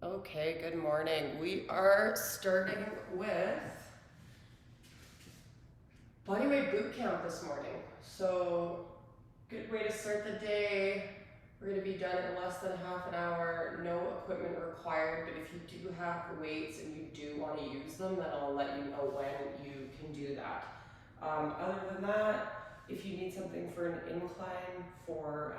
Okay, good morning. We are starting with Bodyweight Bootcamp this morning. So, good way to start the day. We're going to be done in less than half an hour. No equipment required, but if you do have the weights and you do want to use them, then I'll let you know when you can do that. Other than that, if you need something for an incline for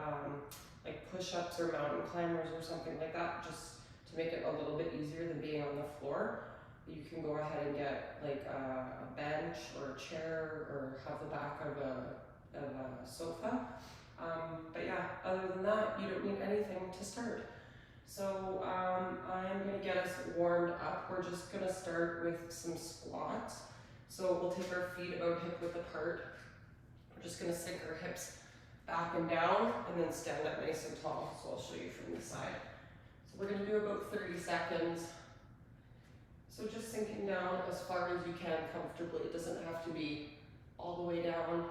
like push-ups or mountain climbers or something like that, just to make it a little bit easier than being on the floor, you can go ahead and get like a bench or a chair or have the back of a sofa. But yeah, other than that, you don't need anything to start. So I'm going to get us warmed up. We're just going to start with some squats. So we'll take our feet about hip width apart. We're just going to sink our hips back and down and then stand up nice and tall. So I'll show you from the side. So we're going to do about 30 seconds. So just sinking down as far as you can comfortably. It doesn't have to be all the way down.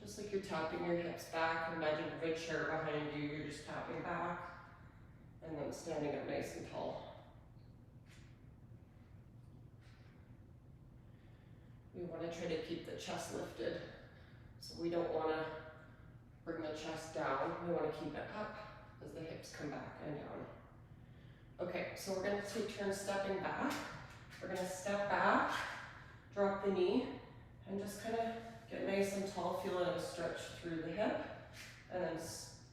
Just like you're tapping your hips back. Imagine a big chair behind you. You're just tapping back and then standing up nice and tall. We want to try to keep the chest lifted. So we don't want to bring the chest down. We want to keep it up as the hips come back and down. Okay, so we're going to take turns stepping back. We're going to step back, drop the knee, and just kind of get nice and tall, feeling a stretch through the hip, and then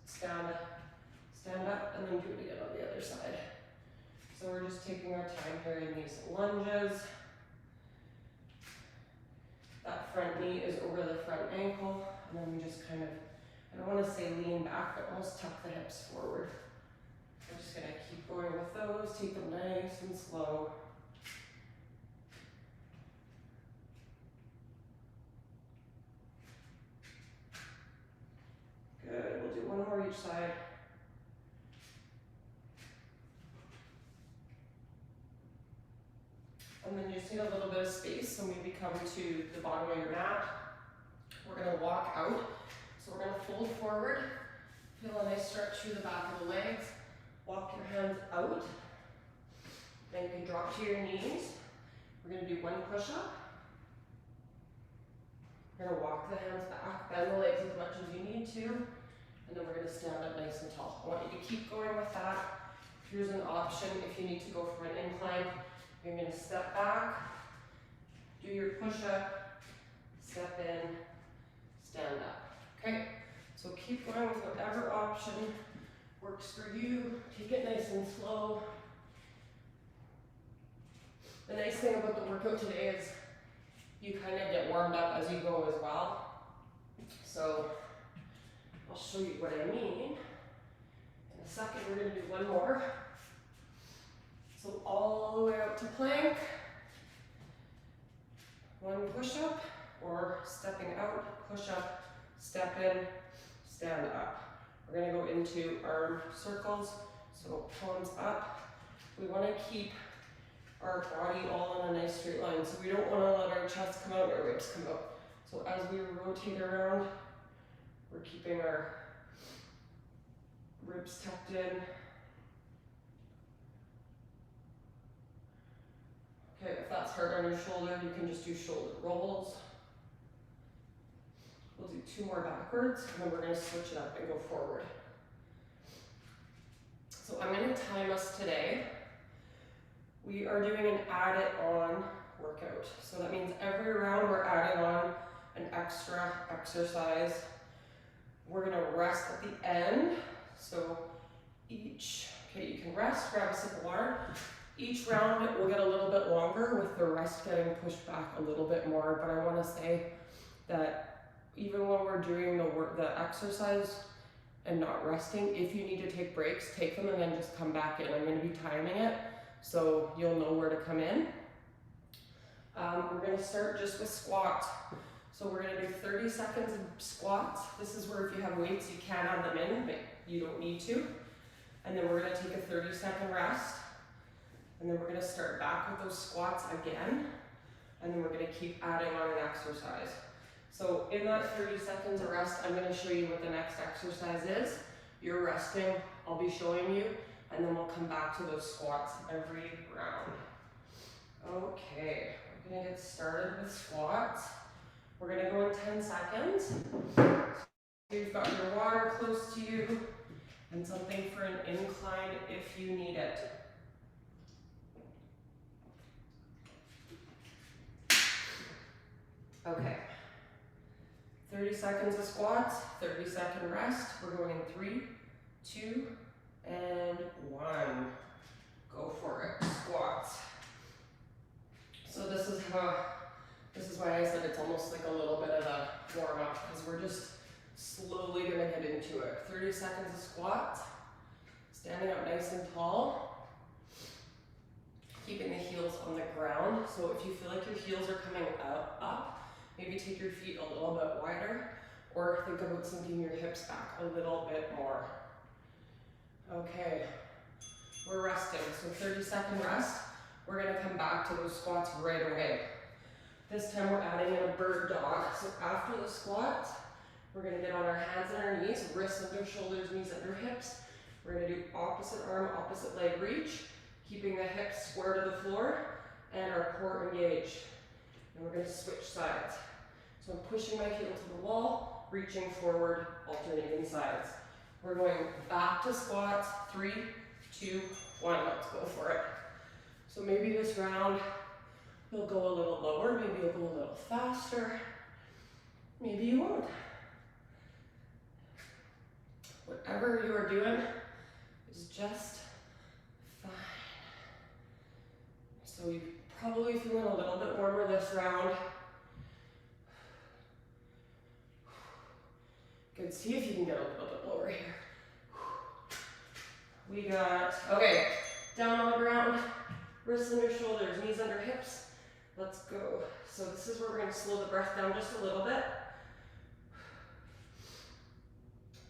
stand up, and then do it again on the other side. So we're just taking our time here in these lunges. That front knee is over the front ankle, and then we just kind of, I don't want to say lean back, but almost tuck the hips forward. We're just going to keep going with those, take them nice and slow. Good, we'll do one more each side. And then you just need a little bit of space, so maybe come to the bottom of your mat. We're going to walk out. So we're going to fold forward, feel a nice stretch through the back of the legs. Walk your hands out. Then you can drop to your knees. We're going to do one push-up. We're going to walk the hands back, bend the legs as much as you need to, and then we're going to stand up nice and tall. I want you to keep going with that. Here's an option if you need to go for an incline. You're going to step back, do your push-up, step in, stand up. Okay, so keep going with whatever option works for you. Take it nice and slow. The nice thing about the workout today is you kind of get warmed up as you go as well. So I'll show you what I mean. In a second, we're going to do one more. So all the way out to plank. One push-up or stepping out, push-up, step in, stand up. We're going to go into arm circles, so palms up. We want to keep our body all in a nice straight line, so we don't want to let our chest come out, our ribs come out. So as we rotate around, we're keeping our ribs tucked in. Okay, if that's hard on your shoulder, you can just do shoulder rolls. We'll do two more backwards, and then we're going to switch it up and go forward. So I'm going to time us today. We are doing an add it on workout. So that means every round we're adding on an extra exercise. We're going to rest at the end. So you can rest, grab a sip of water. Each round will get a little bit longer with the rest getting pushed back a little bit more, but I want to say that even when we're doing the exercise and not resting, if you need to take breaks, take them and then just come back in. I'm going to be timing it, so you'll know where to come in. We're going to start just with squats. So we're going to do 30 seconds of squats. This is where if you have weights, you can add them in, but you don't need to. And then we're going to take a 30-second rest. And then we're going to start back with those squats again. And then we're going to keep adding on an exercise. So in that 30 seconds of rest, I'm going to show you what the next exercise is. You're resting, I'll be showing you. and then we'll come back to those squats every round. Okay, we're gonna get started with squats. We're gonna go in 10 seconds. You've got your water close to you and something for an incline if you need it. Okay, 30 seconds of squats, 30-second rest. We're going in 3, 2, and 1. Go for it, squats. So this is why I said it's almost like a little bit of a warm up, because we're just slowly gonna get into it. 30 seconds of squats, standing up nice and tall, keeping the heels on the ground. So if you feel like your heels are coming up, maybe take your feet a little bit wider, or think about sinking your hips back a little bit more. Okay, we're resting, so 30-second rest. We're gonna come back to those squats right away. This time we're adding in a bird dog. So after the squat, we're gonna get on our hands and our knees, wrists under shoulders, knees under hips. We're gonna do opposite arm, opposite leg reach, keeping the hips square to the floor and our core engaged. And we're gonna switch sides. So I'm pushing my heel to the wall, reaching forward, alternating sides. We're going back to squats, 3, 2, 1, let's go for it. So maybe this round, you'll go a little lower, maybe you'll go a little faster, maybe you won't. Whatever you are doing is just fine. So you're probably feeling a little bit warmer this round. Good, see if you can get a little bit lower here. We got, okay, down on the ground, wrists under shoulders, knees under hips. Let's go. So this is where we're gonna slow the breath down just a little bit.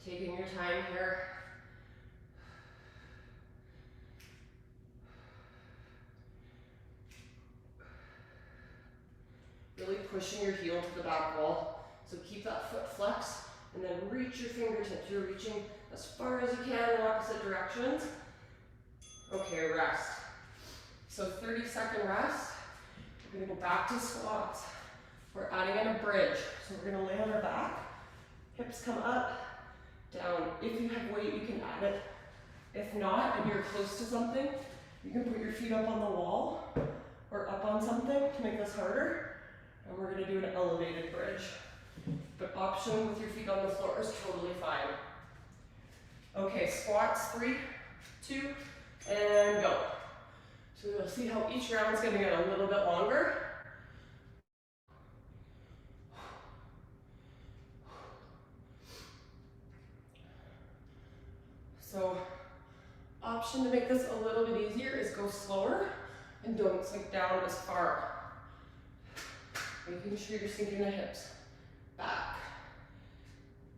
Taking your time here. Really pushing your heel to the back wall. So keep that foot flexed and then reach your fingertips. You're reaching as far as you can in opposite directions. Okay, rest. So 30-second rest. We're gonna go back to squats. We're adding in a bridge. So we're gonna lay on our back. Hips come up, down. If you have weight, you can add it. If not, and you're close to something, you can put your feet up on the wall or up on something to make this harder. And we're gonna do an elevated bridge. But option with your feet on the floor is totally fine. Okay, squats, 3, 2, and go. So you'll see how each round is gonna get a little bit longer. So option to make this a little bit easier is go slower and don't sink down as far. Making sure you're sinking the hips. Back,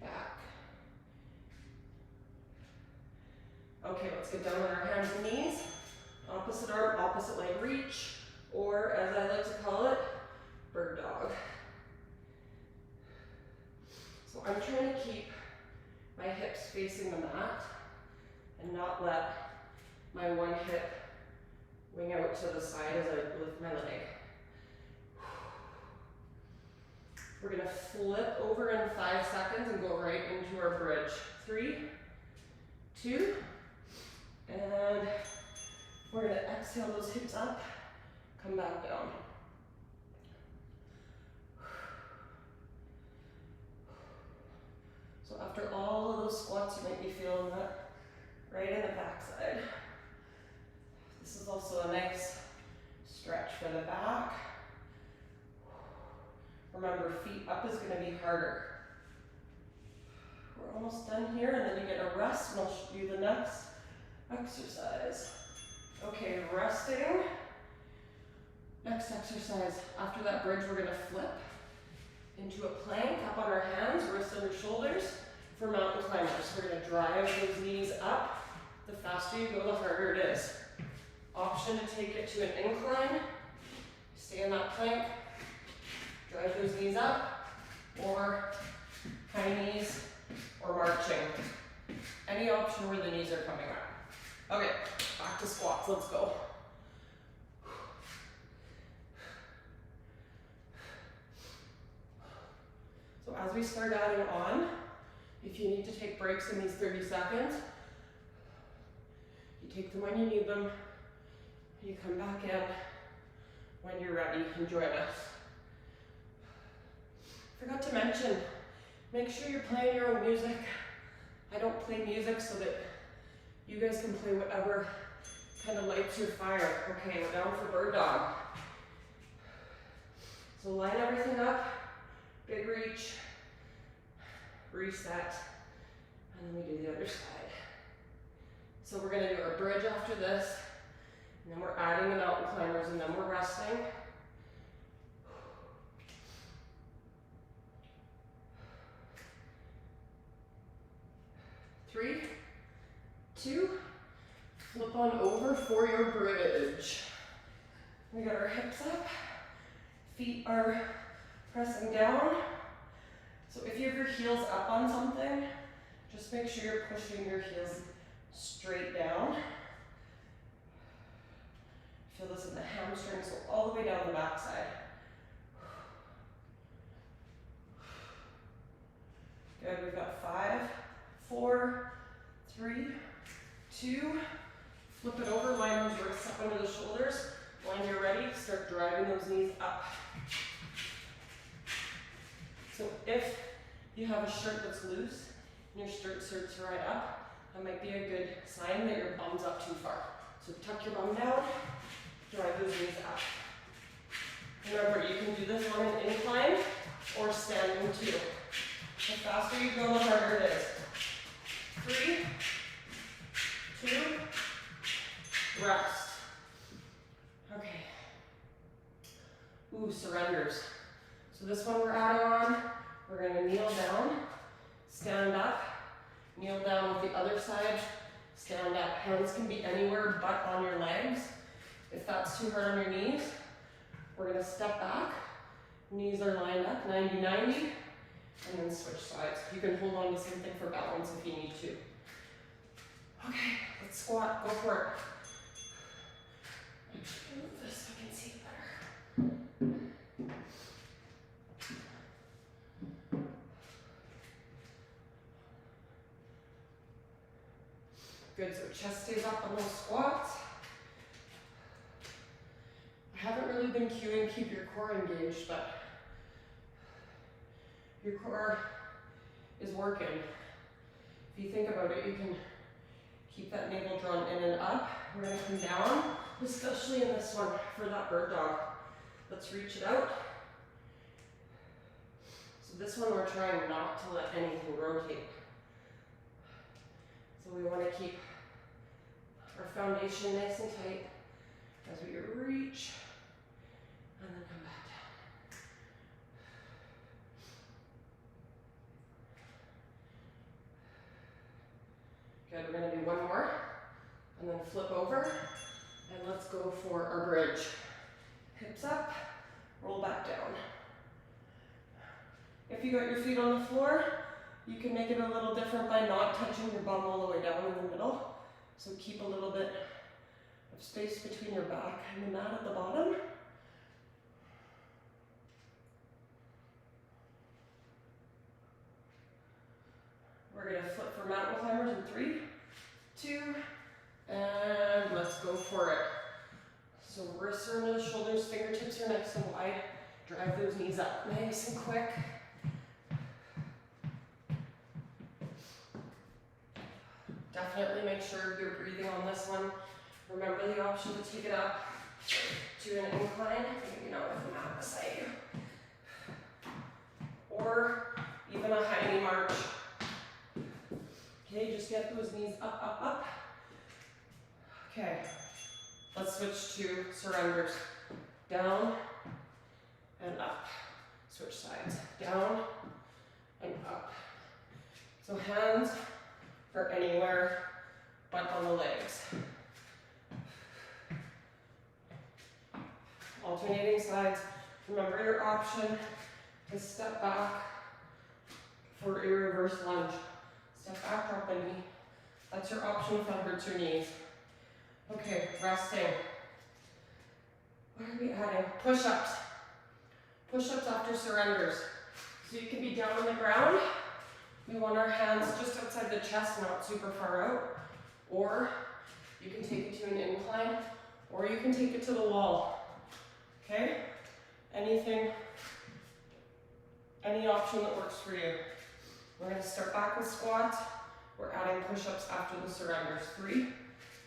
back. Okay, let's get down on our hands and knees. Opposite arm, opposite leg reach, or as I like to call it, bird dog. So I'm trying to keep my hips facing the mat and not let my one hip wing out to the side as I lift my leg. We're gonna flip over in 5 seconds and go right into our bridge. 3, 2, and we're gonna exhale those hips up, come back down. So after all of those squats, you might be feeling that right in the backside. This is also a nice stretch for the back. Remember, feet up is gonna be harder. We're almost done here, and then you get a rest, and I'll show you the next exercise. Okay, resting. Next exercise. After that bridge, we're gonna flip into a plank, up on our hands, wrists under shoulders for mountain climbers. We're gonna drive those knees up. The faster you go, the harder it is. Option to take it to an incline. Stay in that plank. Drive those knees up, or high knees, or marching. Any option where the knees are coming up. Okay, back to squats, let's go. So as we start adding on, if you need to take breaks in these 30 seconds, you take them when you need them, you come back in when you're ready. Enjoy this. Forgot to mention, make sure you're playing your own music. I don't play music so that you guys can play whatever kind of lights your fire. Okay, we're down for bird dog. So line everything up, big reach, reset, and then we do the other side. So we're gonna do our bridge after this, and then we're adding the mountain climbers, and then we're resting. Three, two, flip on over for your bridge. We got our hips up, feet are pressing down. So if you have your heels up on something, just make sure you're pushing your heels straight down. Feel this in the hamstrings, so all the way down the backside. Good, we've got 5, 4, 3, 2, flip it over, line those wrists up under the shoulders. When you're ready, start driving those knees up. So if you have a shirt that's loose and your shirt starts to ride up, that might be a good sign that your bum's up too far. So tuck your bum down, drive those knees up. Remember, you can do this on an incline or standing too. The faster you go, the harder it is. 3, 2, rest. Okay. Ooh, surrenders. So this one we're adding on, we're gonna kneel down, stand up, kneel down with the other side, stand up. Hands can be anywhere but on your legs. If that's too hard on your knees, we're gonna step back, knees are lined up, 90-90, and then switch sides. You can hold on to something for balance if you need to. Okay, let's squat, go for it. Actually, move this so I can see it better. Good, so chest stays up on those squats. I haven't really been cueing keep your core engaged, but your core is working. If you think about it, you can keep that navel drawn in and up. We're gonna come down, especially in this one for that bird dog. Let's reach it out. So this one we're trying not to let anything rotate. So we want to keep our foundation nice and tight as we reach and then come back down. Good, we're going to do one more and then flip over and let's go for our bridge. Hips up, roll back down. If you got your feet on the floor, you can make it a little different by not touching your bum all the way down in the middle. So keep a little bit of space between your back and the mat at the bottom. We're going to flip for mountain climbers in 3, 2, and let's go for it. So wrists are under the shoulders, fingertips are nice and wide. Drive those knees up nice and quick. Definitely make sure you're breathing on this one. Remember the option to take it up to an incline, maybe not with the mat beside you. Or even a high knee march. Okay, just get those knees up, up, up. Okay, let's switch to surrenders. Down and up. Switch sides. Down and up. So hands are anywhere but on the legs. Alternating sides. Remember your option is step back for a reverse lunge. Step back, drop a knee. That's your option if that hurts your knees. Okay, resting. What are we adding? Push-ups. Push-ups after surrenders. So you can be down on the ground. We want our hands just outside the chest, not super far out. Or you can take it to an incline, or you can take it to the wall. Okay? Anything, any option that works for you. We're going to start back with squats. We're adding push-ups after the surrenders. 3,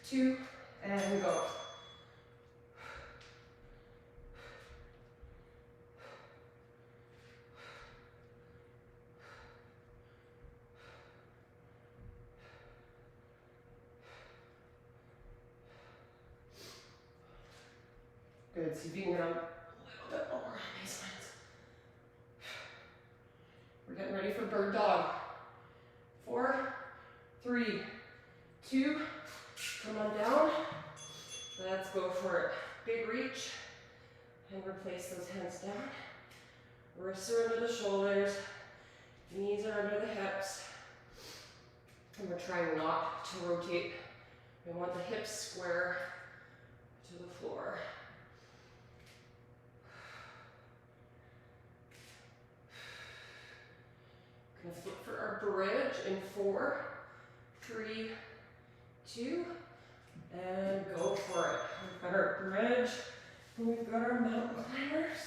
2, and go. Good, see if you can get a little bit lower on these ones. We're getting ready for bird dog. 4, 3, 2, come on down. Let's go for it. Big reach, and replace those hands down. Wrists are under the shoulders, knees are under the hips. And we're trying not to rotate. We want the hips square to the floor. Gonna flip for our bridge in 4, 3, 2, and go for it. We've got our bridge, and we've got our mountain climbers.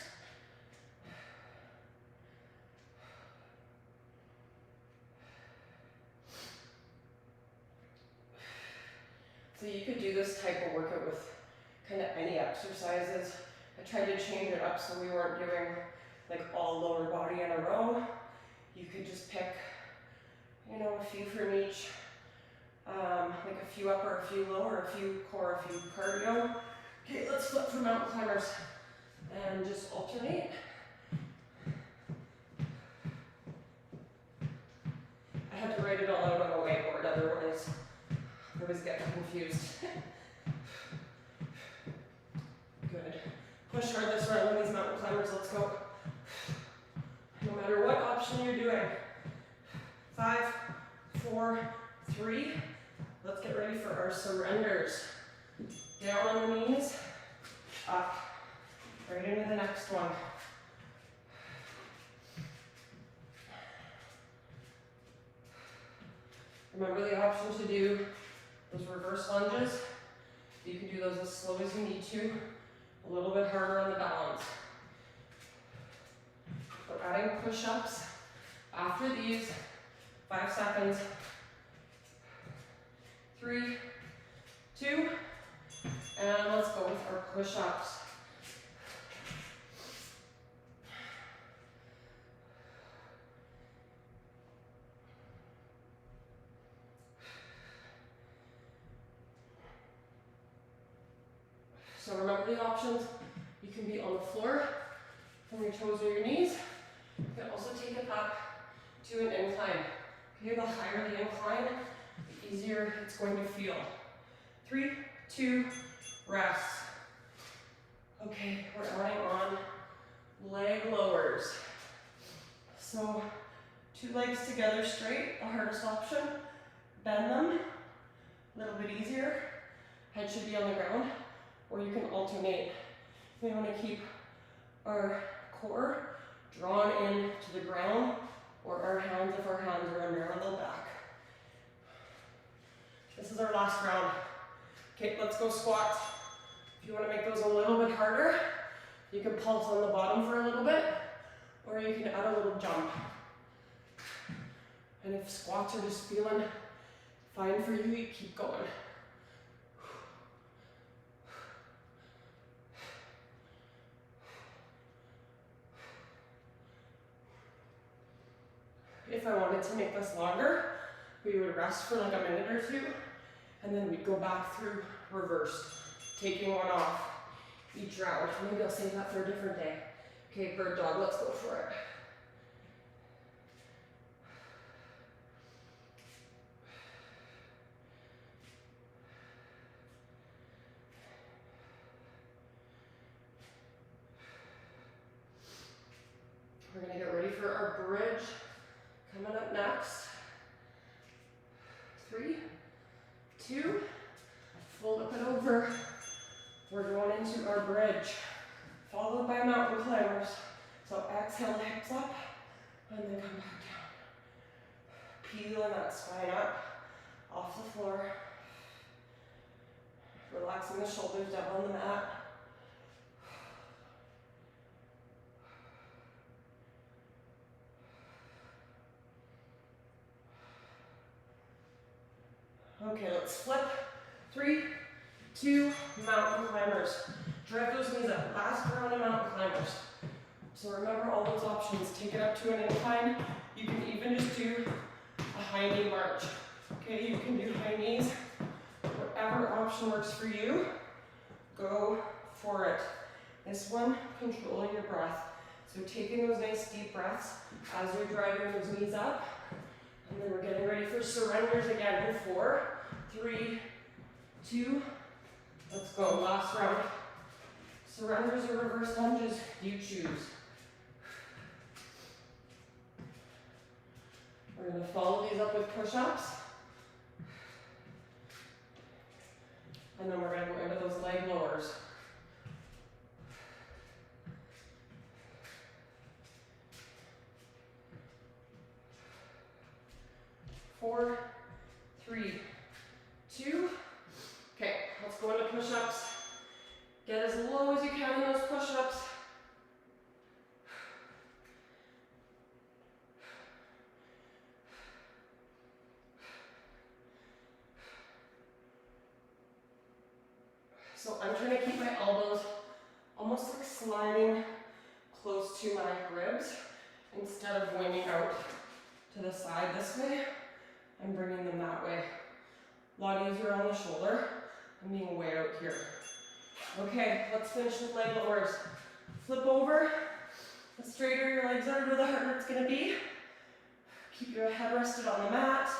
So you could do this type of workout with kind of any exercises. I tried to change it up so we weren't doing like all lower body in a row. You could just pick, you know, a few from each, like a few upper, a few lower, a few core, a few cardio. Okay, let's flip for mountain climbers and just alternate. I had to write it all out on a whiteboard, otherwise I was getting confused. Good. Push hard this round on these mountain climbers, let's go. No matter what option you're doing. 5, 4, 3. Let's get ready for our surrenders. Down on the knees, up, right into the next one. Remember the option to do those reverse lunges. You can do those as slow as you need to, a little bit harder on the balance. We're adding push-ups after these, 5 seconds. 3, 2, and let's go with our push-ups. So remember the options. You can be on the floor from your toes or your knees. You can also take it up to an incline. Okay, the higher the incline, the easier it's going to feel. 3, 2, rest. Okay, we're adding on leg lowers. So 2 legs together straight, the hardest option. Bend them, a little bit easier. Head should be on the ground, or you can alternate. We want to keep our core drawn in to the ground, or our hands if our hands are under our low back. This is our last round. Okay, let's go squats. If you want to make those a little bit harder, you can pulse on the bottom for a little bit, or you can add a little jump. And if squats are just feeling fine for you, you keep going. If I wanted to make this longer, we would rest for like a minute or 2, and then we'd go back through reversed, taking one off each round. Maybe I'll save that for a different day. Okay, bird dog, let's go for it. We're gonna get ready for our bridge. Coming up next. 3, 2, Flip it over. We're going into our bridge, followed by mountain climbers. So exhale, hips up, and then come back down. Peeling that spine up, off the floor. Relaxing the shoulders down on the mat. Okay, let's flip. 3, 2, mountain climbers. Drive those knees up. Last round of mountain climbers. So remember all those options. Take it up to an incline. You can even just do a high knee march. Okay, you can do high knees. Whatever option works for you, go for it. This one, controlling your breath. So taking those nice deep breaths as you're driving those knees up. And then we're getting ready for surrenders again in 4, 3, 2, let's go, last round. Surrenders or reverse lunges, you choose. We're gonna follow these up with push-ups. And then we're gonna go into those leg lowers. 4, 3, 2. Okay, let's go into push-ups. Get as low as you can in those push-ups. So I'm trying to keep my elbows almost like sliding close to my ribs instead of winging out to the side this way. I'm bringing them that way. A lot easier on the shoulder. I'm being way out here. Okay, let's finish with leg lowers. Flip over. The straighter your legs are, where the harder it's gonna be. Keep your head rested on the mat.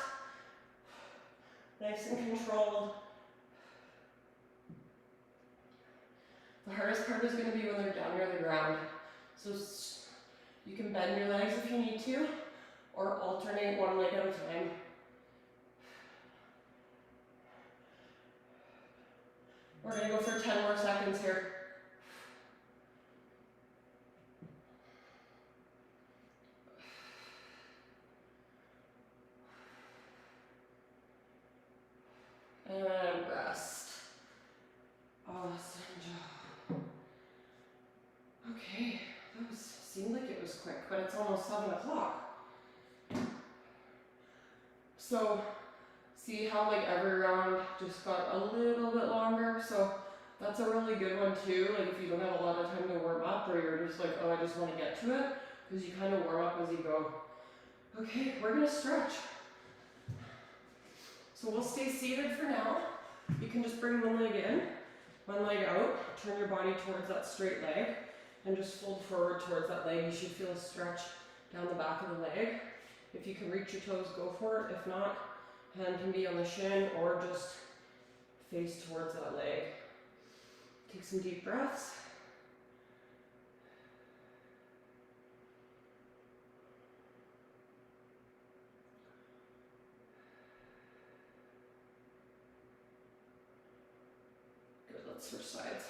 Nice and controlled. The hardest part is gonna be when they're down near the ground. So you can bend your legs if you need to, or alternate one leg at a time. We're gonna go for 10 more seconds here. And rest. Awesome job. Okay, that seemed like it was quick, but it's almost 7 o'clock. So, see how like every round just got a little bit longer? So that's a really good one too. Like if you don't have a lot of time to warm up, or you're just like, oh, I just want to get to it, because you kind of warm up as you go. Okay, we're gonna stretch. So we'll stay seated for now. You can just bring one leg in, one leg out, turn your body towards that straight leg, and just fold forward towards that leg. You should feel a stretch down the back of the leg. If you can reach your toes, go for it. If not, hand can be on the shin or just face towards that leg. Take some deep breaths. Good, let's switch sides.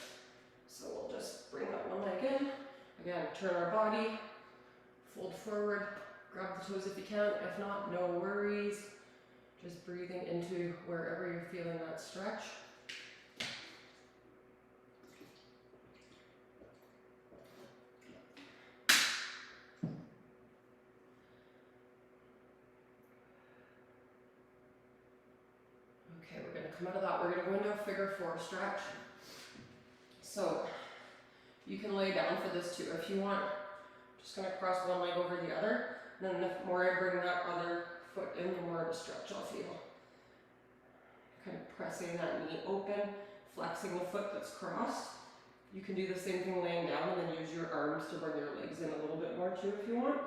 So we'll just bring that one leg in. Again, turn our body, fold forward, grab the toes if you can. If not, no worries. Just breathing into wherever you're feeling that stretch. Okay, we're going to come out of that. We're going to go into a figure 4 stretch. So you can lay down for this too if you want. Just going to cross one leg over the other. And then the more I bring that other foot in, the more of a stretch I'll feel. Kind of pressing that knee open, flexing the foot that's crossed. You can do the same thing laying down and then use your arms to bring your legs in a little bit more too if you want.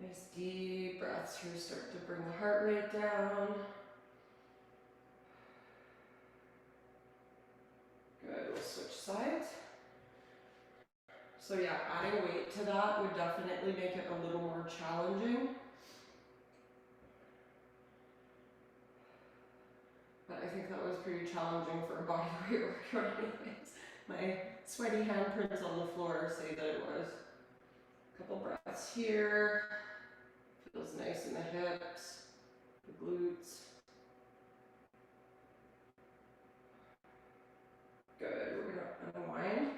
Nice deep breaths here. Start to bring the heart rate down. Good, we'll switch sides. So yeah, adding weight to that would definitely make it a little more challenging. pretty challenging for a bodyweight workout anyways. My sweaty handprints on the floor say that it was. Couple breaths here. Feels nice in the hips, the glutes. Good, we're gonna unwind.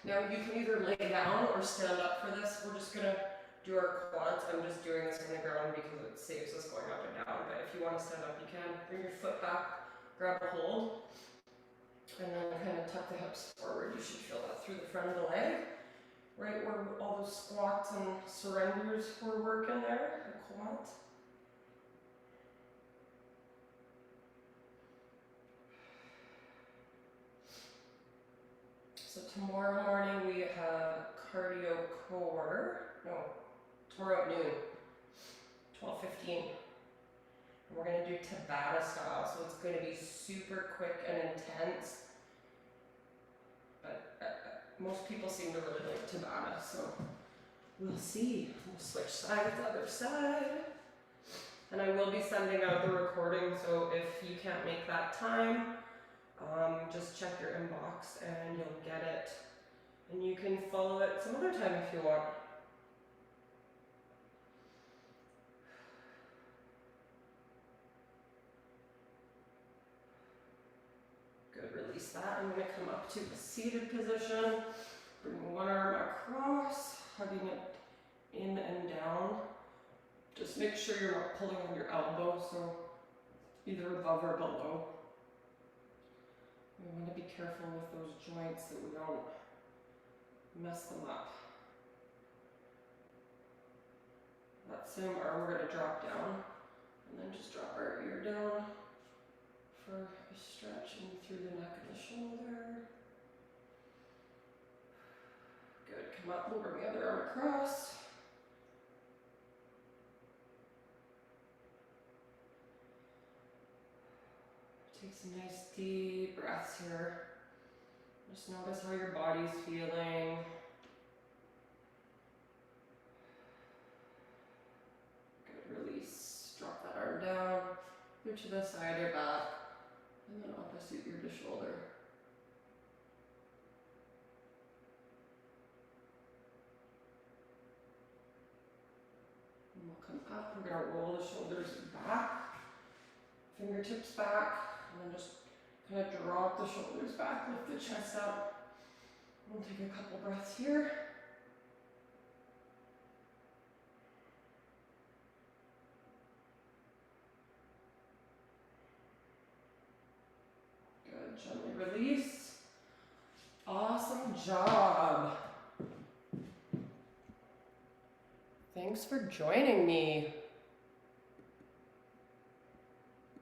Now you can either lay down or stand up for this. We're just gonna do our quads. I'm just doing this on the ground because it saves us going up and down. But if you want to stand up, you can. Bring your foot back, grab a hold, and then kind of tuck the hips forward. You should feel that through the front of the leg. Right where all those squats and surrenders were working there, the quads. So tomorrow morning we have cardio core. No, tomorrow at noon, 12:15. And we're gonna do Tabata style, so it's gonna be super quick and intense. But most people seem to really like Tabata, so we'll see. We'll switch sides to the other side. And I will be sending out the recording, so if you can't make that time, just check your inbox and you'll get it. And you can follow it some other time if you want. Good, release that. I'm gonna come up to a seated position. Bring one arm across, hugging it in and down. Just make sure you're not pulling on your elbow, so either above or below. We want to be careful with those joints that we don't mess them up. That same arm we're going to drop down, and then just drop our ear down for a stretching through the neck and the shoulder. Good, come up, we'll bring the other arm across. Take some nice deep breaths here. Just notice how your body's feeling. Good, release. Drop that arm down, either to the side or back, and then opposite ear to shoulder. And we'll come up, we're gonna roll the shoulders back, fingertips back, and then just kind of drop the shoulders back, lift the chest up. We'll take a couple breaths here. Good, gently release. Awesome job. Thanks for joining me.